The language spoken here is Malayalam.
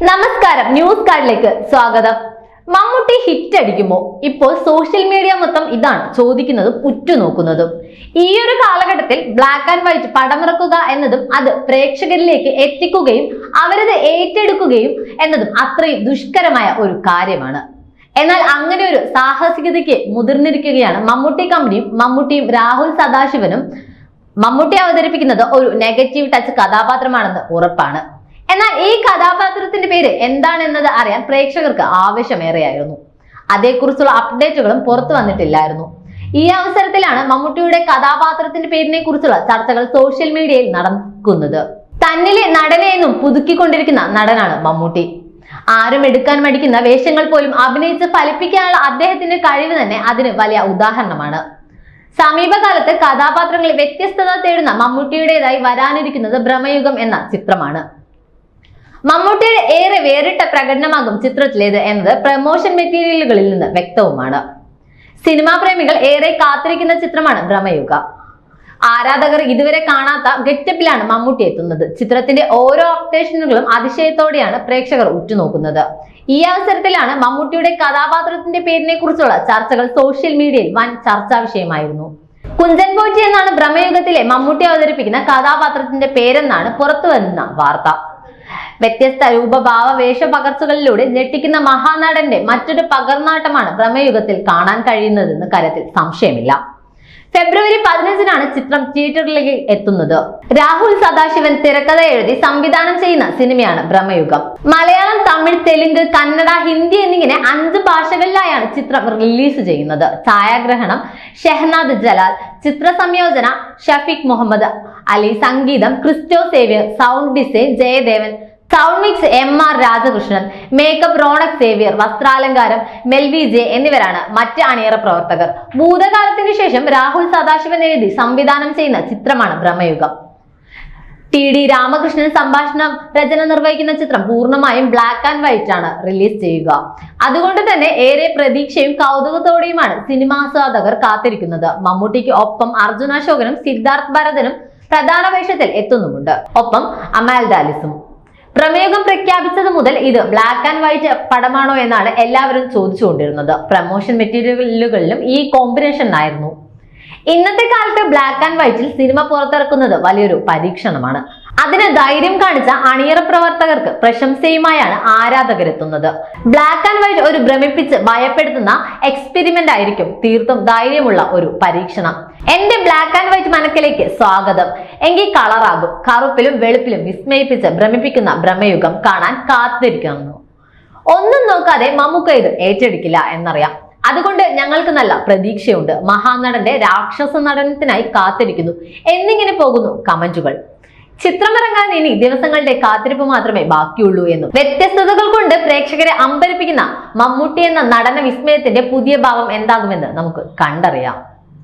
നമസ്കാരം, ന്യൂസ് കാർഡിലേക്ക് സ്വാഗതം. മമ്മൂട്ടി ഹിറ്റ് അടിക്കുമോ? ഇപ്പോൾ സോഷ്യൽ മീഡിയ മൊത്തം ഇതാണ് ചോദിക്കുന്നതും ഉറ്റുനോക്കുന്നതും. ഈ ഒരു കാലഘട്ടത്തിൽ ബ്ലാക്ക് ആൻഡ് വൈറ്റ് പടമിറക്കുക എന്നതും അത് പ്രേക്ഷകരിലേക്ക് എത്തിക്കുകയും അവരത് ഏറ്റെടുക്കുകയും എന്നതും അത്രയും ദുഷ്കരമായ ഒരു കാര്യമാണ്. എന്നാൽ അങ്ങനെ ഒരു സാഹസികതയ്ക്ക് മുതിർന്നിരിക്കുകയാണ് മമ്മൂട്ടി കമ്പനിയും മമ്മൂട്ടിയും രാഹുൽ സദാശിവനും. മമ്മൂട്ടി അവതരിപ്പിക്കുന്നത് ഒരു നെഗറ്റീവ് ടച്ച് കഥാപാത്രമാണെന്ന് ഉറപ്പാണ്. എന്നാൽ ഈ കഥാപാത്രത്തിന്റെ പേര് എന്താണെന്നത് അറിയാൻ പ്രേക്ഷകർക്ക് ആവശ്യമേറെയായിരുന്നു. അതേക്കുറിച്ചുള്ള അപ്ഡേറ്റുകളും പുറത്തു വന്നിട്ടില്ലായിരുന്നു. ഈ അവസരത്തിലാണ് മമ്മൂട്ടിയുടെ കഥാപാത്രത്തിന്റെ പേരിനെ കുറിച്ചുള്ള ചർച്ചകൾ സോഷ്യൽ മീഡിയയിൽ നടക്കുന്നത്. തന്നിലെ നടനെയെന്നും പുതുക്കിക്കൊണ്ടിരിക്കുന്ന നടനാണ് മമ്മൂട്ടി. ആരും എടുക്കാൻ മടിക്കുന്ന വേഷങ്ങൾ പോലും അഭിനയിച്ച് ഫലിപ്പിക്കാനുള്ള അദ്ദേഹത്തിന്റെ കഴിവ് തന്നെ അതിന് വലിയ ഉദാഹരണമാണ്. സമീപകാലത്ത് കഥാപാത്രങ്ങളിൽ വ്യത്യസ്തത തേടുന്ന മമ്മൂട്ടിയുടേതായി വരാനിരിക്കുന്നത് ഭ്രമയുഗം എന്ന ചിത്രമാണ്. മമ്മൂട്ടിയുടെ ഏറെ വേറിട്ട പ്രകടനമാകും ചിത്രത്തിലേത് എന്നത് പ്രമോഷൻ മെറ്റീരിയലുകളിൽ നിന്ന് വ്യക്തവുമാണ്. സിനിമാ പ്രേമികൾ ഏറെ കാത്തിരിക്കുന്ന ചിത്രമാണ് ഭ്രമയുഗ. ആരാധകർ ഇതുവരെ കാണാത്ത ഗെറ്റപ്പിലാണ് മമ്മൂട്ടി എത്തുന്നത്. ചിത്രത്തിന്റെ ഓരോ അപ്ഡേഷനുകളും അതിശയത്തോടെയാണ് പ്രേക്ഷകർ ഉറ്റുനോക്കുന്നത്. ഈ അവസരത്തിലാണ് മമ്മൂട്ടിയുടെ കഥാപാത്രത്തിന്റെ പേരിനെ കുറിച്ചുള്ള ചർച്ചകൾ സോഷ്യൽ മീഡിയയിൽ വൻ ചർച്ചാ വിഷയമായിരുന്നു. കുഞ്ചൻ പോറ്റി എന്നാണ് ഭ്രമയുഗത്തിലെ മമ്മൂട്ടി അവതരിപ്പിക്കുന്ന കഥാപാത്രത്തിന്റെ പേരെന്നാണ് പുറത്തുവരുന്ന വാർത്ത. വ്യത്യസ്ത രൂപഭാവ വേഷപകർച്ചകളിലൂടെ ഞെട്ടിക്കുന്ന മഹാനടന്റെ മറ്റൊരു പകർന്നാട്ടമാണ് ഭ്രമയുഗത്തിൽ കാണാൻ കഴിയുന്നതെന്ന് കാര്യത്തിൽ സംശയമില്ല. ഫെബ്രുവരി 15-നാണ് ചിത്രം തിയേറ്ററിലേക്ക് എത്തുന്നത്. രാഹുൽ സദാശിവൻ തിരക്കഥ എഴുതി സംവിധാനം ചെയ്യുന്ന സിനിമയാണ് ഭ്രമയുഗം. മലയാളം, തമിഴ്, തെലുങ്ക്, കന്നഡ, ഹിന്ദി എന്നിങ്ങനെ 5 ഭാഷകളിലായാണ് ചിത്രം റിലീസ് ചെയ്യുന്നത്. ഛായാഗ്രഹണം ഷെഹനാദ് ജലാൽ, ചിത്ര സംയോജന ഷഫീഖ് മുഹമ്മദ് അലി, സംഗീതം Christo Xavier, sound design Jayadevan, sound mix MR Rajakrishnan, makeup Ronak Xavier, വസ്ത്രാലങ്കാരം മെൽവി ജെ എന്നിവരാണ് മറ്റ് അണിയറ പ്രവർത്തകർ. ഭൂതകാലത്തിന് ശേഷം രാഹുൽ സദാശിവൻ എഴുതി സംവിധാനം ചെയ്യുന്ന ചിത്രമാണ് ഭ്രമയുഗം. TD രാമകൃഷ്ണൻ സംഭാഷണം രചന നിർവഹിക്കുന്ന ചിത്രം പൂർണ്ണമായും ബ്ലാക്ക് ആൻഡ് വൈറ്റ് ആണ് റിലീസ് ചെയ്യുക. അതുകൊണ്ട് തന്നെ ഏറെ പ്രതീക്ഷയും കൗതുകത്തോടെയുമാണ് സിനിമാസ്വാദകർ കാത്തിരിക്കുന്നത്. മമ്മൂട്ടിക്ക് ഒപ്പം അർജുൻ അശോകനും സിദ്ധാർത്ഥ് ഭരതനും പ്രധാന വേഷത്തിൽ എത്തുന്നുമുണ്ട്. ഒപ്പം അമാൽ ഡാലിസും. പ്രമേയം പ്രഖ്യാപിച്ചത് മുതൽ ഇത് ബ്ലാക്ക് ആൻഡ് വൈറ്റ് പടമാണോ എന്നാണ് എല്ലാവരും ചോദിച്ചുകൊണ്ടിരുന്നത്. പ്രമോഷൻ മെറ്റീരിയലുകളിലും ഈ കോമ്പിനേഷൻ ആയിരുന്നു. ഇന്നത്തെ കാലത്ത് ബ്ലാക്ക് ആൻഡ് വൈറ്റിൽ സിനിമ പുറത്തിറക്കുന്നത് വലിയൊരു പരീക്ഷണമാണ്. അതിന് ധൈര്യം കാണിച്ച അണിയറ പ്രവർത്തകർക്ക് പ്രശംസയുമായാണ് ആരാധകരെത്തുന്നത്. ബ്ലാക്ക് ആൻഡ് വൈറ്റ് ഒരു ഭ്രമിപ്പിച്ച് ഭയപ്പെടുത്തുന്ന എക്സ്പെരിമെന്റ് ആയിരിക്കും. തീർത്തും ധൈര്യമുള്ള ഒരു പരീക്ഷണം. എന്റെ ബ്ലാക്ക് ആൻഡ് വൈറ്റ് മനക്കിലേക്ക് സ്വാഗതം. എങ്കിൽ കളറാകും. കറുപ്പിലും വെളുപ്പിലും വിസ്മയിപ്പിച്ച് ഭ്രമിപ്പിക്കുന്ന ഭ്രമയുഗം കാണാൻ കാത്തിരിക്കുന്നു. ഒന്നും നോക്കാതെ മമ്മൂക്ക ഇത് ഏറ്റെടുക്കില്ല എന്നറിയാം. അതുകൊണ്ട് ഞങ്ങൾക്ക് നല്ല പ്രതീക്ഷയുണ്ട്. മഹാനടന്റെ രാക്ഷസ നടനത്തിനായി കാത്തിരിക്കുന്നു എന്നിങ്ങനെ പോകുന്നു കമന്റുകൾ. ചിത്രമിറങ്ങാൻ ഇനി ദിവസങ്ങളുടെ കാത്തിരിപ്പ് മാത്രമേ ബാക്കിയുള്ളൂ എന്നും വ്യത്യസ്തതകൾ കൊണ്ട് പ്രേക്ഷകരെ അമ്പരപ്പിക്കുന്ന മമ്മൂട്ടി എന്ന നടന വിസ്മയത്തിന്റെ പുതിയ ഭാവം എന്താകുമെന്ന് നമുക്ക് കണ്ടറിയാം.